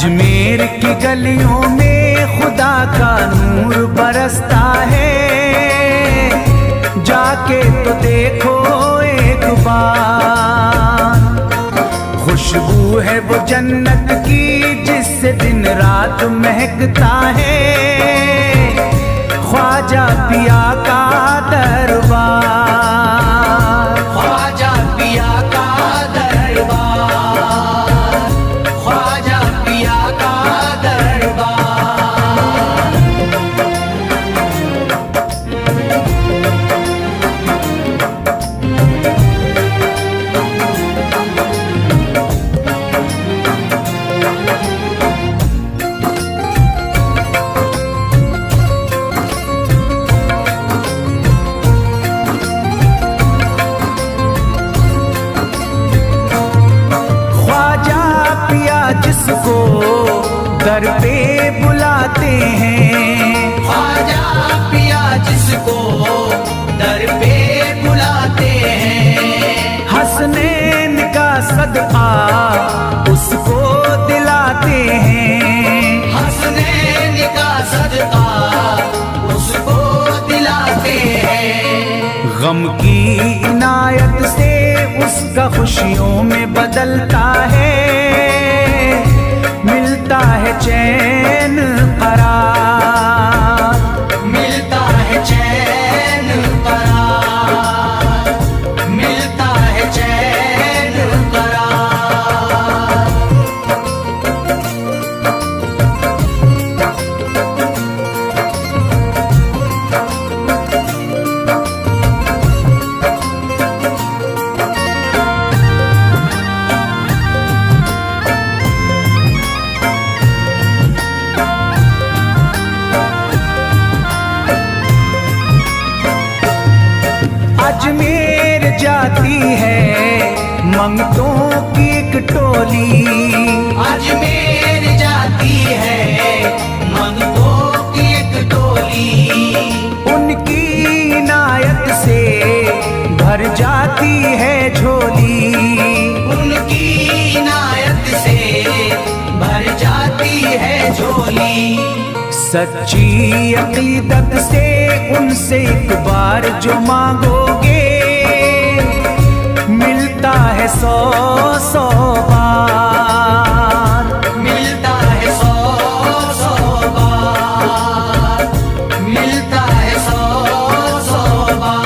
अजमेर की गलियों में खुदा का नूर बरसता है, जाके तो देखो एक बार। खुशबू है वो जन्नत की जिससे दिन रात महकता है, ख्वाजा पिया का दरबार, ख्वाजा पिया का दरबार, ख्वाजा पिया का दरबार। जिसको दर पे बुलाते हैं, ख्वाजा पिया जिसको दर पे बुलाते हैं, हसनैन का सदका उसको दिलाते हैं, हसनैन का सदका उसको दिलाते हैं। गम की इनायत से उसका खुशियों में बदलता है, मिलता है चैन करार, मिलता है चैन करार, मिलता है चैन करार। अजमेर जाती है मंगतों की एक टोली, अजमेर जाती है मंगतों की एक टोली, उनकी इनायत से भर जाती है झोली, उनकी इनायत से भर जाती है झोली। सच्ची अकीदत से उनसे एक बार जो मांगोगे, मिलता है 100 बार, मिलता है 100 बार, मिलता है 100 बार।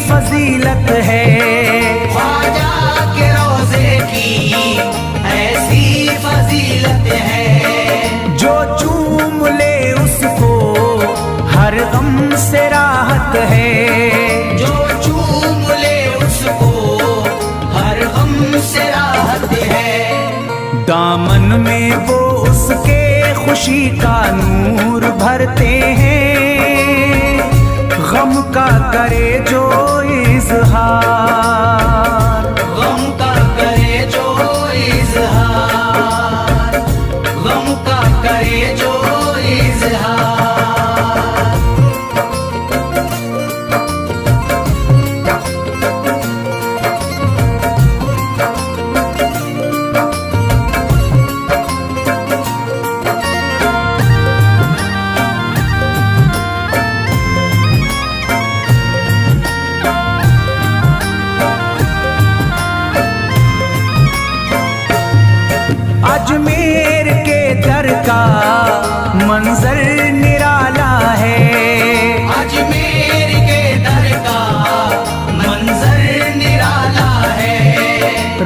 फजीलत है ख्वाजा के रोज़े की ऐसी फजीलत है, जो चूम ले उसको हर गम से राहत है, जो चूम ले उसको हर गम से राहत है। दामन में वो उसके खुशी का नूर भरते हैं, गम का करे जो इज़हार, गम का करे जो इज़हार, गम का करे जो इज़हार। अजमेर के दर का मंजर निराला है, अजमेर के दर का मंजर निराला है।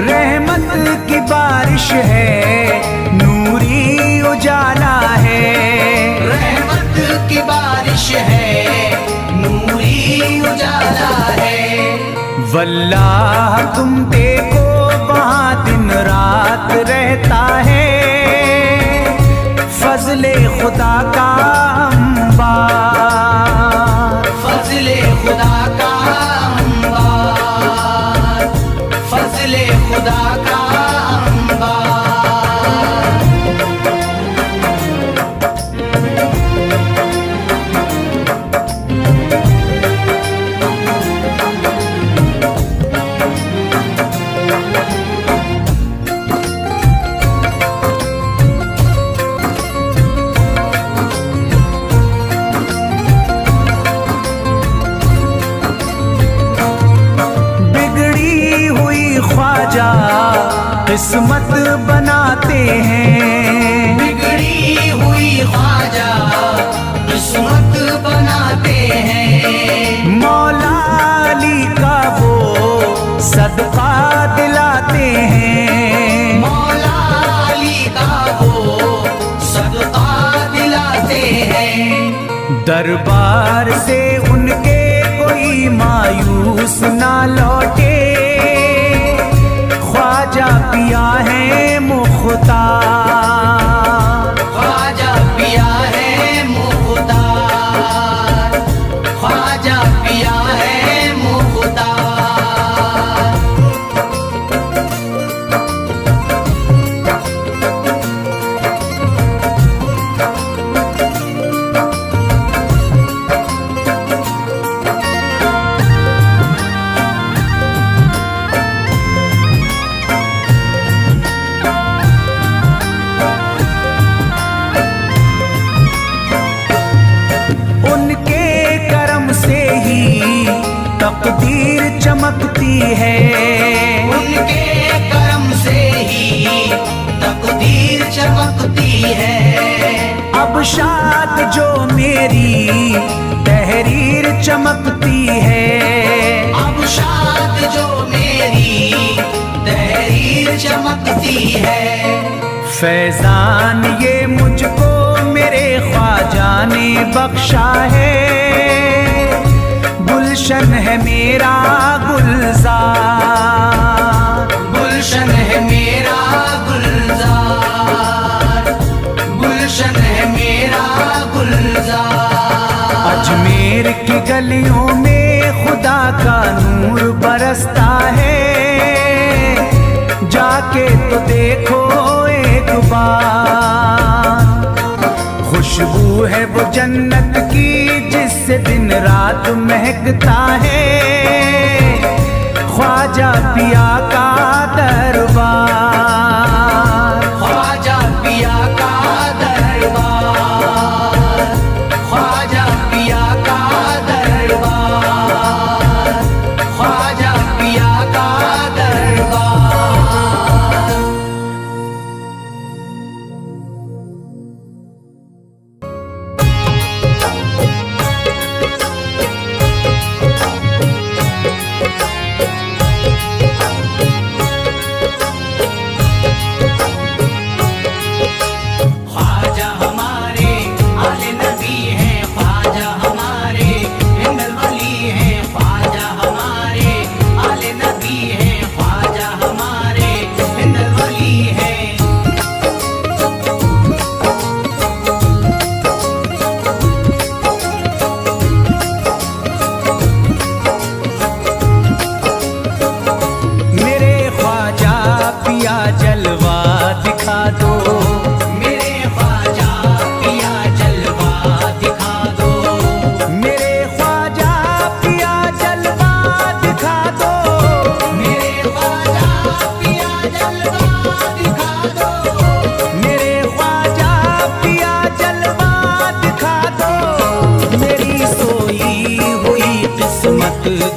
रहमत की बारिश है, नूरी उजाला है, रहमत की बारिश है, नूरी उजाला है। वल्लाह तुम देखो वहाँ दिन रात रहता है, खुदा का अंबार, फजले खुदा का अंबार, फजले खुदा का अंबार। किस्मत बनाते हैं, बिगड़ी हुई ख्वाजा किस्मत बनाते हैं। मौला अली का वो सदका दिलाते हैं, मौला अली का वो सदका दिलाते हैं। दरबार से उनके कोई मायूस ना लौटे, ख्वाजा पिया है मुख्तार, ख्वाजा पिया है मुख्तार, ख्वाजा पिया है मुख्तार। तकदीर चमकती है, उनके करम से ही तकदीर चमकती है। अब शाद जो मेरी तहरीर चमकती है, अब शाद जो मेरी तहरीर चमकती है। फैजान ये मुझको मेरे ख्वाजा ने बख्शा है, गुलशन है मेरा गुलजार, गुलशन है मेरा गुलजार, गुलशन है मेरा गुलजार। अजमेर की गलियों में खुदा का नूर बरसता है, जाके तो देखो एक बार। खुशबू है वो जन्नत की जिससे दिन रात महकता है, ख्वाजा पिया का दरबार, ख्वाजा पिया का दरबार, ख्वाजा पिया का दरबार, ख्वाजा पिया का दरबार।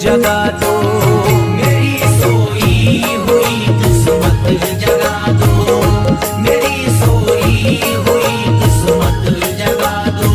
जगा दो, मेरी सोई हुई किस्मत जगा दो, मेरी सोई हुई किस्मत जगा दो।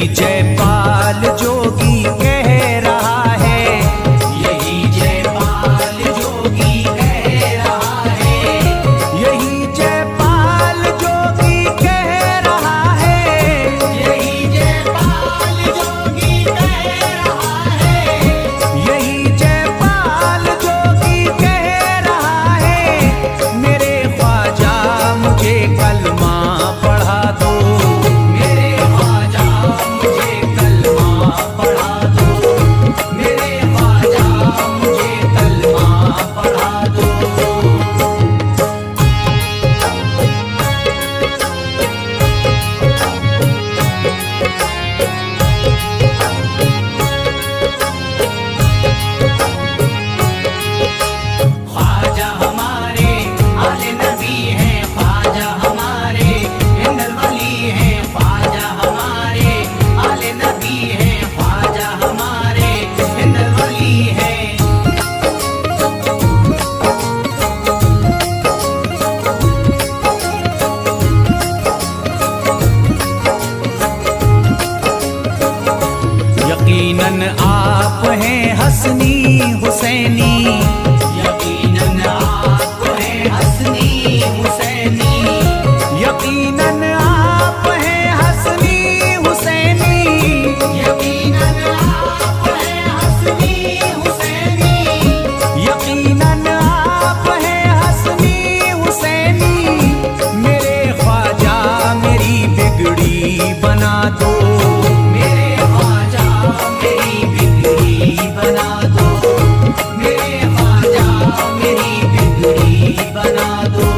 जयपाल जोगी कह रहा है, यही जयपाल जोगी कह रहा है, यही जयपाल जोगी कह रहा है, यही जयपाल जोगी कह रहा है, यही जयपाल जोगी कह रहा है। मेरे ख्वाजा मुझे कलमा पढ़ा दो, मेरे ख्वाजा मुझे कलमा पढ़ा दो, मेरे ख्वाजा मुझे कलमा पढ़ा दो। ख्वाजा हमारे आले नबी हैं, ख्वाजा हमारे हिंदल वली हैं, ख्वाजा हमारे आले नबी हैं, ख्वाजा हमारे हिंदल वली हैं। यकीनन आप हैं हसनी हुसैनी, यकीनन आप हैं हसनी हुसैनी, यकीनन आप हैं हसनी हुसैनी, यकीनन आप हैं हसनी हुसैनी, यकीनन आप हैं हसनी हुसैनी। मेरे ख्वाजा मेरी बिगड़ी बना दो, मेरे ख्वाजा मेरी बिगड़ी बना दो, मेरे ख्वाजा मेरी बिगड़ी बना दो।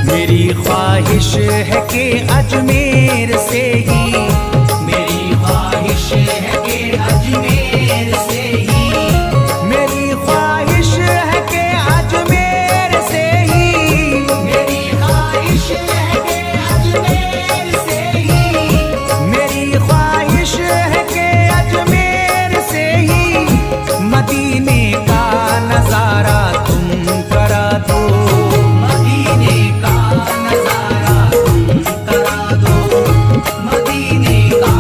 मेरी ख्वाहिश है कि अजमेर से ही, मेरी ख्वाहिश है कि अजमेर से ही, मेरी ख्वाहिश है कि अजमेर से ही, मेरी ख्वाहिश है कि अजमेर से ही, मेरी ख्वाहिश है कि अजमेर से ही मदीने का नजारा तुम करा दो, मदीने का नजारा तुम करा दो, मदीने का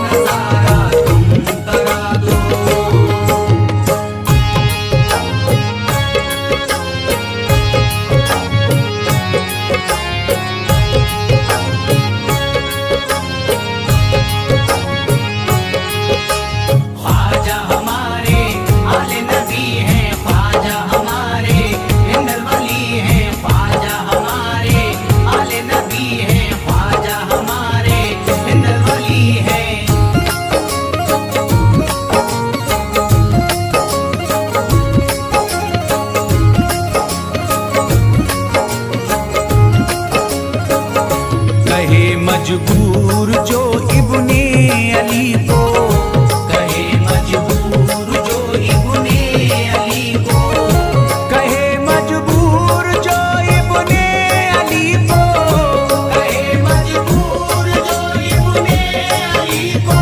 नजारा तुम करा दो। ख्वाजा हमारे आले नबी हैं, ख्वाजा हमारे हिंदल वली हैं, ख्वाजा हमारे आले नबी हैं, ख्वाजा हमारे हिंदल वली हैं। कहे मजबूर जो इब्ने अली को, कहे मजबूर जो इब्ने अली को, कहे मजबूर जो इब्ने अली को, कहे मजबूर जो इब्ने अली को,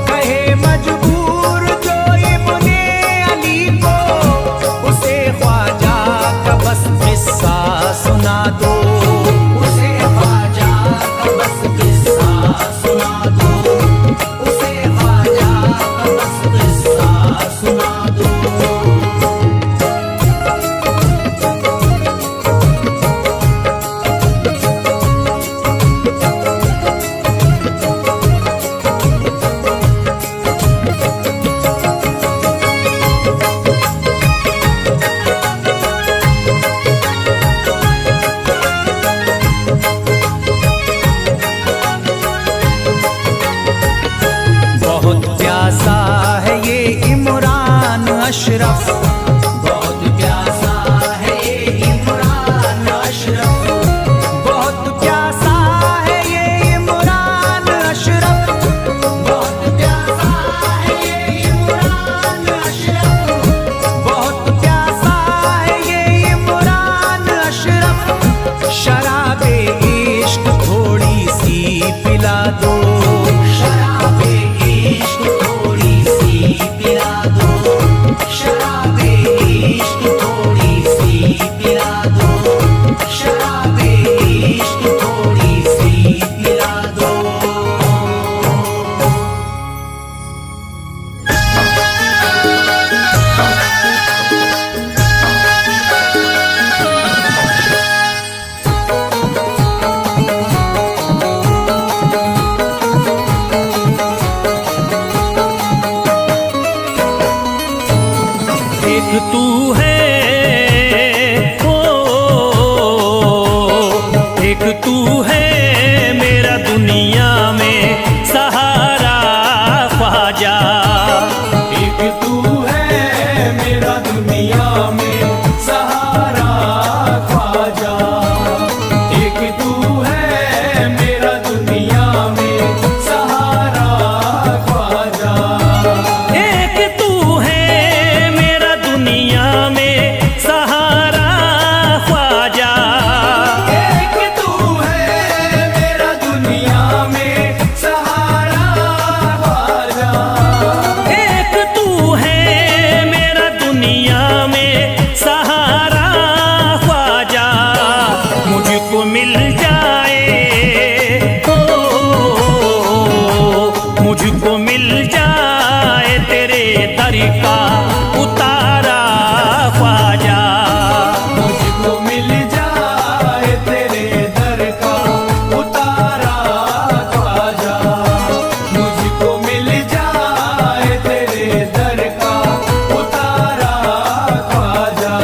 कहे मजबूर जो इब्ने अली को, उसे ख्वाजा का बस किस्सा सुना दो, उसे ख्वाजा का बस किस्सा सुना दो, उसे ख्वाजा का बस किस्सा सुना दो। बहुत प्यासा है ये इमरान अशरफ, बहुत प्यासा है ये इमरान अशरफ, बहुत प्यासा है ये इमरान अशरफ, बहुत प्यासा है ये इमरान अशरफ, तू है, ओ एक तू है मेरा दुनिया में सहारा ख्वाजा। एक तू है मेरा दुनिया में सहारा ख्वाजा। एक तू है मेरा दुनिया में सहारा ख्वाजा। एक तू है मेरा दुनिया में सहारा ख्वाजा। एक तू है मेरा दुनिया में सहारा ख्वाजा। एक तू है मेरा दुनिया में सहारा ख्वाजा। मुझको मिल जाए, ओ मुझको मिल जाए तेरे दर का उतारा ख्वाजा। मुझको मिल जाए तेरे दर का उतारा ख्वाजा। मुझको मिल जाए तेरे दर का उतारा ख्वाजा।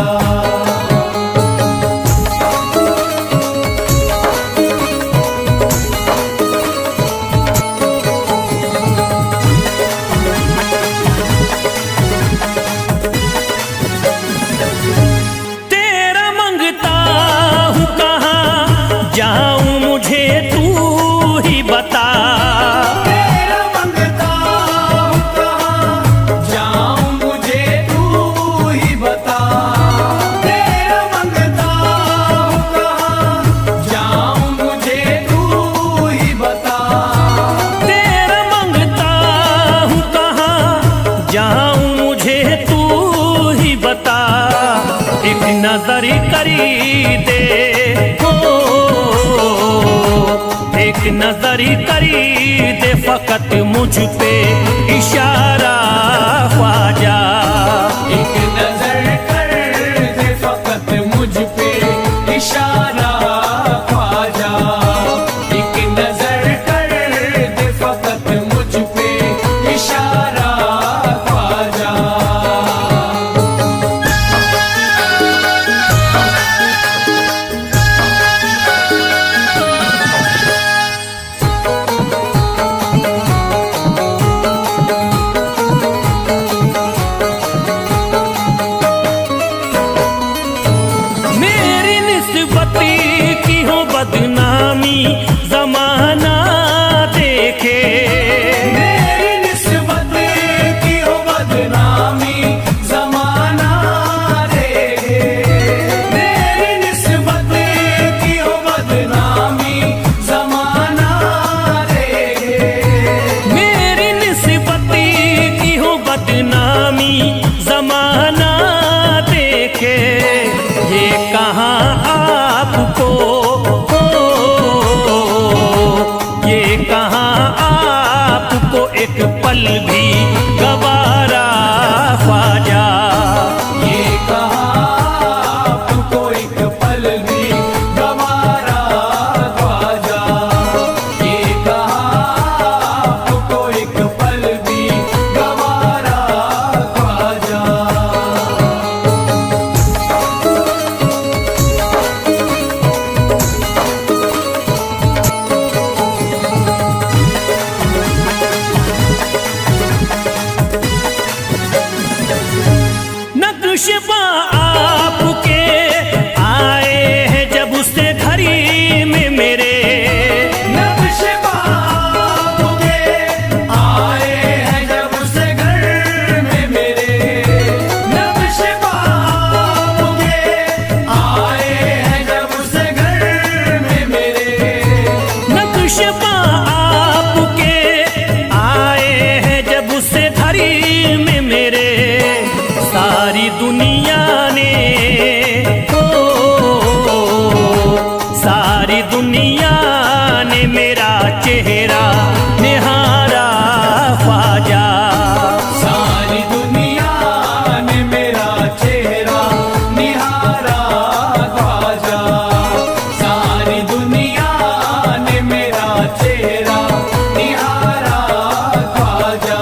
तेरा मंगता हूँ कहाँ जाऊँ मुझे तू ही बता। तेरा मंगता हूँ कहाँ जाऊँ मुझे तू ही बता। तेरा मंगता हूँ कहाँ जाऊँ मुझे तू ही बता। तेरा मंगता हूँ कहाँ जाऊँ मुझे तू ही बता। एक नजर करी दे, हो एक नजर करी दे फकत मुझ पे इशारा ख्वाजा। एक नजर कर दे फकत मुझ पे इशारा ख्वाजा। एक नजर कर दे फकत मुझ पे इशारा ख्वाजा। मेरी निस्बती की हो बदनामी जमाना देखे। मेरी निस्बत की हो बदनामी जमाना देखे। मेरी निस्बत की हो बदनामी जमाना देखे। मेरी निस्बती की हो बदनामी जमाना देखे। ये कहाँ आपको, हो ये कहाँ आपको एक पल भी गवारा ख्वाजा। ये कहाँ आपको एक पल भी गवारा ख्वाजा। ये कहाँ आपको एक पल भी गवारा ख्वाजा। नक्शबा आपके आए हैं जब उससे घड़ी में मेरे। नक्शबा आपके आए हैं जब से घर में मेरे। नक्शबा आपके आए हैं जब से घर में मेरे। नक्शबा आपके आए हैं जब उससे घड़ी में मेरे। सारी दुनिया ने, ओ सारी दुनिया ने मेरा चेहरा निहारा ख्वाजा। सारी दुनिया ने मेरा चेहरा निहारा ख्वाजा। सारी दुनिया ने मेरा चेहरा निहारा ख्वाजा।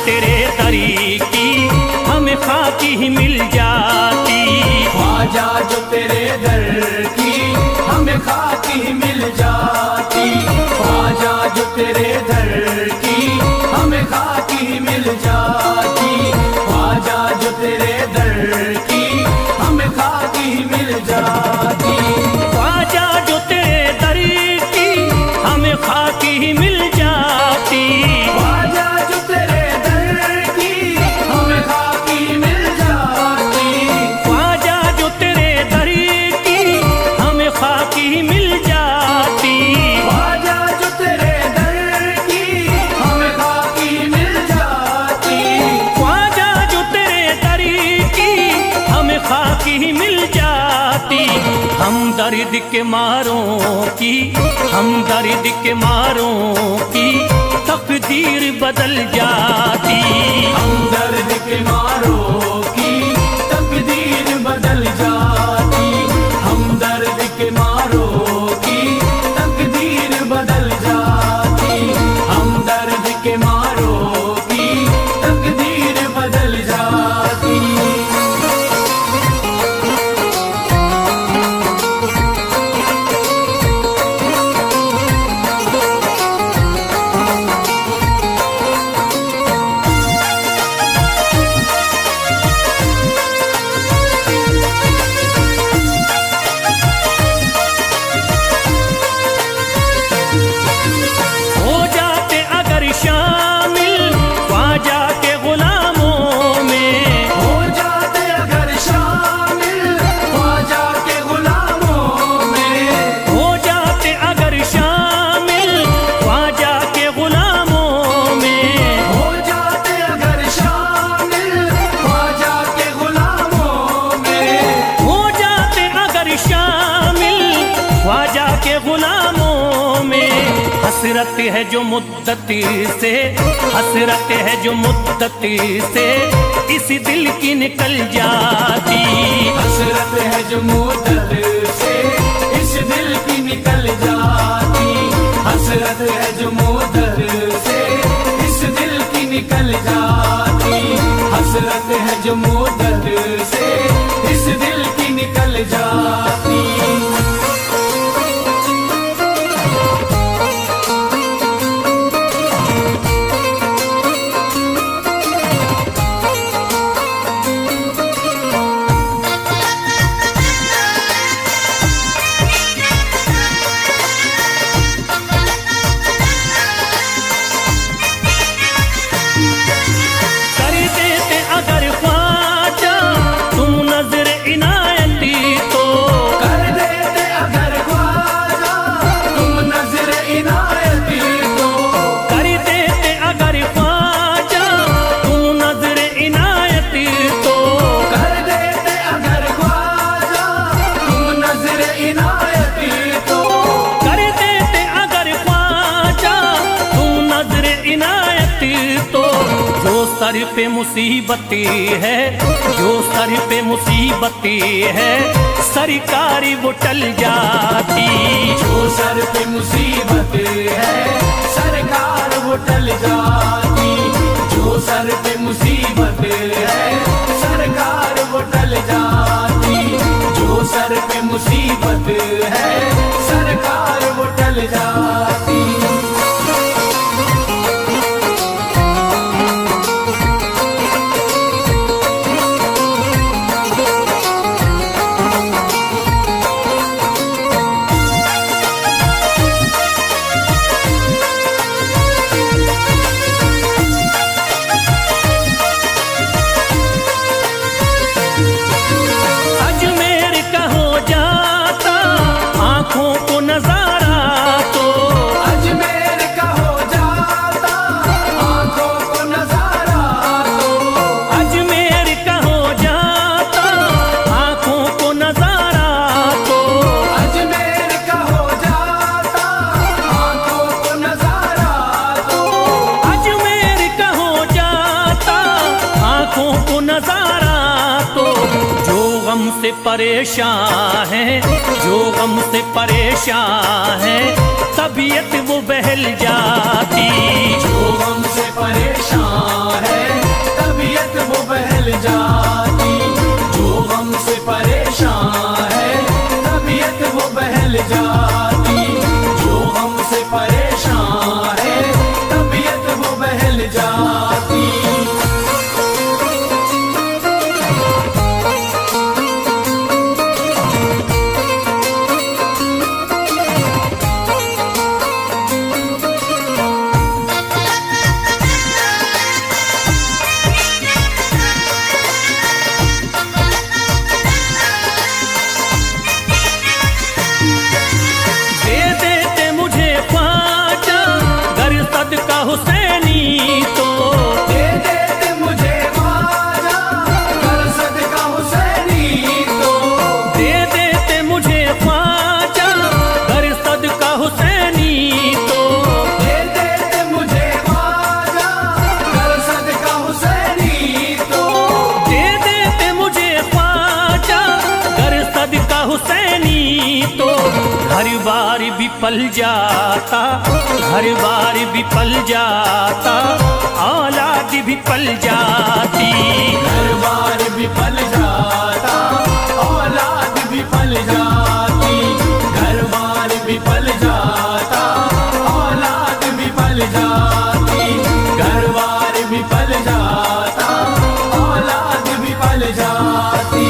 तेरे दरी की हमें खाकी ही मिल जाती। ख्वाजा जो तेरे दर की हमें खाकी ही मिल जाती। ख्वाजा जो तेरे दर की हमें खाकी ही मिल जाती। ख्वाजा जो तेरे दर की हमें खाकी ही मिल जाती। ख्वाजा जो तेरे दर की हमें खाकी ही मिल जाती। ख्वाजा जो तेरे दर की हमें खाकी मिल जाती। ख्वाजा जो तेरे दर की हमें खाकी ही मिल जाती। ख्वाजा जो तेरे दर की हमें खाकी मिल जाती। ख्वाजा जो तेरे दर की हमें खाकी ही मिल जाती। हम दर्द के मारों की, हम दर्द के मारों की तकदीर बदल जाती। हम दर्द के मारों की तकदीर बदल जाती। हम दर्द के मारों की तकदीर बदल जाती। हम दर्द के मारों की तकदीर बदल जाती। हो जाते अगर शामिल ख्वाजा के गुलामों में। हो जाते अगर शामिल ख्वाजा के गुलामों में। हो जाते अगर शामिल ख्वाजा के गुलामों में। हो जाते अगर शामिल ख्वाजा के गुलामों में। हो जाते अगर शामिल ख्वाजा के गुलामों में। हसरत है जो मुद्दती से, हसरत है जो मुद्दती से इस दिल की निकल जाती। हसरत है जो मुद्दत से इस दिल की निकल जाती। हसरत है जो मुद्दत से इस दिल की निकल जाती। हसरत है जो मुद्दत से इस दिल की निकल जाती। कर देते अगर ख्वाजा तुम नजर इनायती तो। कर देते अगर ख्वाजा तुम नजर इनायती तो। कर देते अगर ख्वाजा तुम नजर इनायती तो। कर देते अगर ख्वाजा तुम नजर इनायती तो। कर देते अगर ख्वाजा तुम नजर इनायती तो। जो सर पे मुसीबती है, जो सर पे मुसीबती है सरकारी वो टल जाती। जो सर पे मुसीबत है सरकार वो टल जाती। जो सर पे मुसीबत है सरकार वो टल जाती। जो सर पे मुसीबत है सरकार वो टल जाती। अजमेर का हो जाता आंखों को नजारा तो। अजमेर का हो जाता आंखों को नजारा तो। अजमेर का हो जाता आंखों को नजारा तो। अजमेर का हो जाता आंखों को नजारा तो। अजमेर का हो जाता आंखों को नजारा तो। जो गम से परेशान है, जो गम से परेशान है तबीयत वो बहल जाती। जो गम से परेशान है जल जाती। दे देते मुझे ख्वाजा गर सदका हुसैनी तो, दे देते मुझे ख्वाजा कर सदका हुसैनी तो, दे देते मुझे ख्वाजा गर सदका हुसैनी तो, दे देते मुझे ख्वाजा कर सदका हुसैनी तो, दे देते मुझे ख्वाजा गर सदका हुसैनी तो, हर बार भी पल जाता, हर बार भी पल जाता, औलाद भी पल जाती। हर बार भी पल जाता, औलाद भी पल जाती। घर बार भी पल जाता, औलाद भी पल जाती। घर बार भी पल जाता, औलाद भी पल जाती।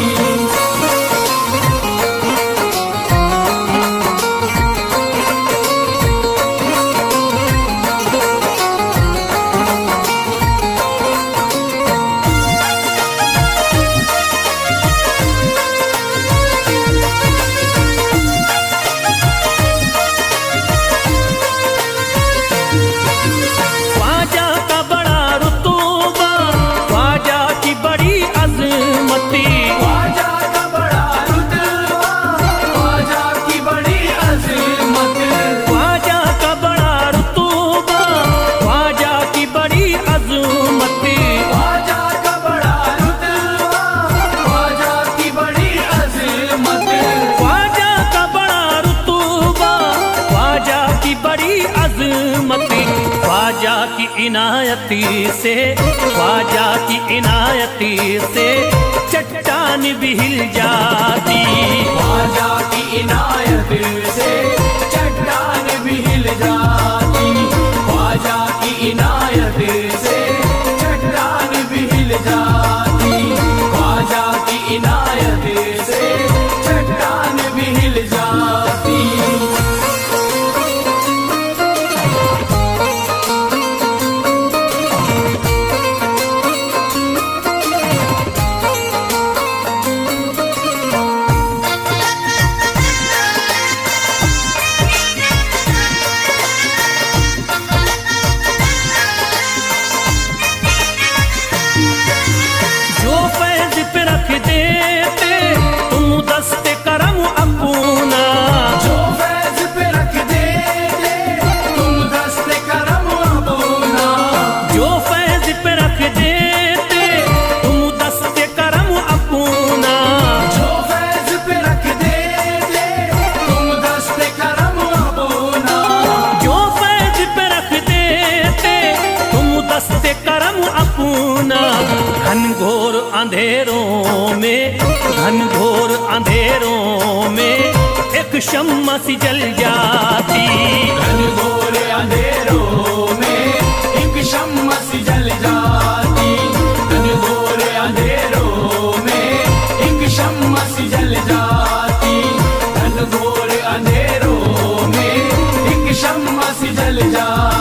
ख्वाजा का बड़ा रुतबा, ख्वाजा की बड़ी अजमती, ख्वाजा का बड़ा रुतबा, ख्वाजा की बड़ी अज़मत। ख्वाजा का बड़ा रुतबा, ख्वाजा की बड़ी अजमती, ख्वाजा का बड़ा रुतबा, ख्वाजा की बड़ी अज़मत। ख्वाजा का बड़ा रुतबा, ख्वाजा की बड़ी अजमती। ख्वाजा की इनायती से, ख्वाजा की इनायती से चट्टान भी हिल जाती। ख्वाजा की इनायत से चट्टान भी हिल जाती। ख्वाजा की इनायत से चट्टान भी हिल जाती। ख्वाजा की इनायत से चट्टान भी हिल जाती। जो फैज पे रख देते तुम दस्ते करम अपना, जो फैज पे रख देते तुम दस्ते करम अपना। जो फैज पे रख देते तुम दस्ते करम अपना, जो फैज पे रख देते तुम दस्ते करम अपना। जो फैज पे रख देते तुम दस्ते करम अपना। घनघोर अंधेरों में, घनघोर अंधेरों में एक शम्मा सी जल जाती। घनघोर अंधेरों में एक शम्मा सी जल जाती। घनघोर अंधेरों में एक शम्मा सी जल जाती। घनघोर अंधेरों में एक शम्मा सी जल जाती।